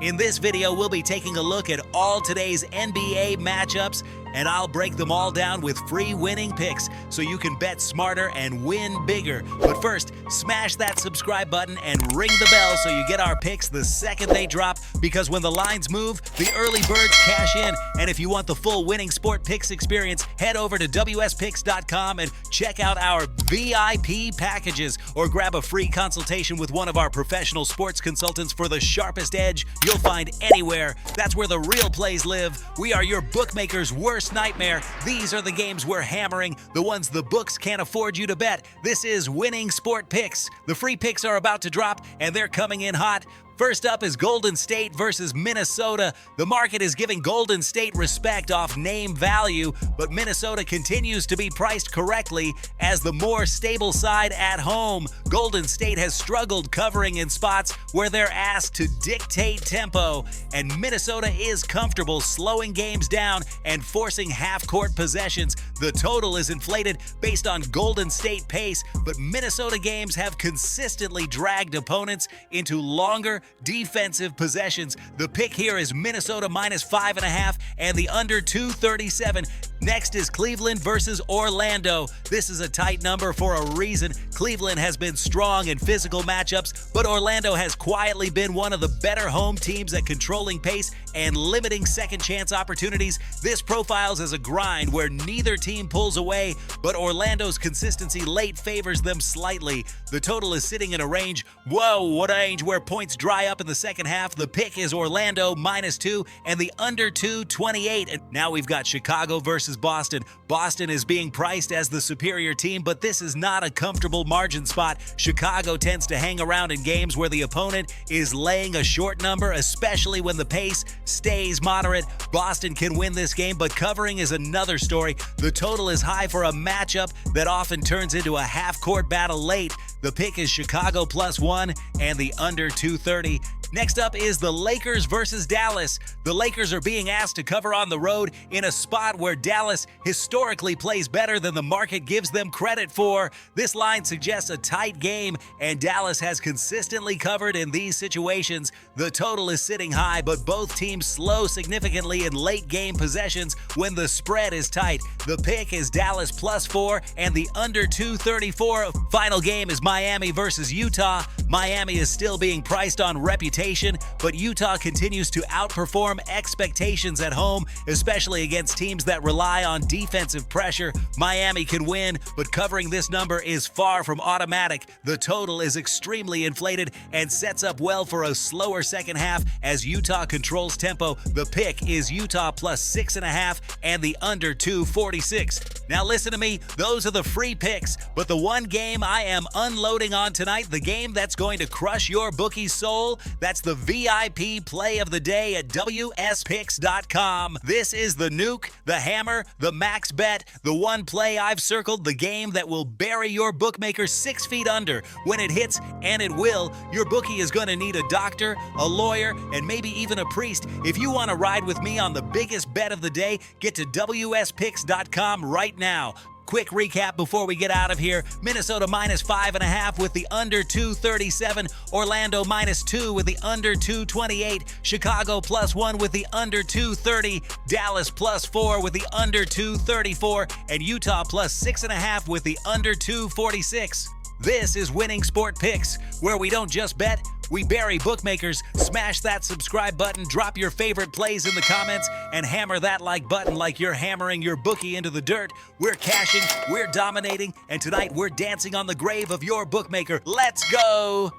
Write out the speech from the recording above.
In this video, we'll be taking a look at all today's NBA matchups, and I'll break them all down with free winning picks so you can bet smarter and win bigger. But first, smash that subscribe button and ring the bell so you get our picks the second they drop, because when the lines move, the early birds cash in. And if you want the full winning sport picks experience, head over to wspicks.com and check out our VIP packages, or grab a free consultation with one of our professional sports consultants for the sharpest edge you'll find anywhere. That's where the real plays live. We are your bookmaker's worst nightmare. These are the games we're hammering, the ones the books can't afford you to bet. This is Winning Sport Picks. The free picks are about to drop, and they're coming in hot. First up is Golden State versus Minnesota. The market is giving Golden State respect off name value, but Minnesota continues to be priced correctly as the more stable side at home. Golden State has struggled covering in spots where they're asked to dictate tempo, and Minnesota is comfortable slowing games down and forcing half-court possessions. The total is inflated based on Golden State pace, but Minnesota games have consistently dragged opponents into longer defensive possessions. The pick here is Minnesota minus 5.5 and the under 237. Next is Cleveland versus Orlando. This is a tight number for a reason. Cleveland has been strong in physical matchups, but Orlando has quietly been one of the better home teams at controlling pace and limiting second chance opportunities. This profiles as a grind where neither team pulls away, but Orlando's consistency late favors them slightly. The total is sitting in a range, what a range, where points dry up in the second half. The pick is Orlando minus 2 and the under 228. And now we've got Chicago versus Boston. Boston is being priced as the superior team, but this is not a comfortable margin spot. Chicago tends to hang around in games where the opponent is laying a short number, especially when the pace stays moderate. Boston can win this game, but covering is another story. The total is high for a matchup that often turns into a half-court battle late. The pick is Chicago plus 1 and the under 230. Next up is the Lakers versus Dallas. The Lakers are being asked to cover on the road in a spot where Dallas historically plays better than the market gives them credit for. This line suggests a tight game, and Dallas has consistently covered in these situations. The total is sitting high, but both teams slow significantly in late game possessions when the spread is tight. The pick is Dallas plus 4 and the under 234. Final game is Miami versus Utah. Miami is still being priced on reputation, but Utah continues to outperform expectations at home, especially against teams that rely on defensive pressure. Miami can win, but covering this number is far from automatic. The total is extremely inflated and sets up well for a slower second half as Utah controls tempo. The pick is Utah plus 6.5 and the under 246. Now listen to me, those are the free picks, but the one game I am unloading on tonight, the game that's going to crush your bookie's soul, that's the VIP play of the day at wspicks.com. This is the nuke, the hammer, the max bet, the one play I've circled, the game that will bury your bookmaker 6 feet under. When it hits, and it will, your bookie is going to need a doctor, a lawyer, and maybe even a priest. If you want to ride with me on the biggest bet of the day, get to wspicks.com right now. Quick recap before we get out of here. Minnesota minus 5.5 with the under 237. Orlando minus 2 with the under 228. Chicago plus 1 with the under 230. Dallas plus 4 with the under 234. And Utah plus 6.5 with the under 246. This is Winning Sport Picks, where we don't just bet, we bury bookmakers. Smash that subscribe button, drop your favorite plays in the comments, and hammer that like button like you're hammering your bookie into the dirt. We're cashing, we're dominating, and tonight we're dancing on the grave of your bookmaker. Let's go!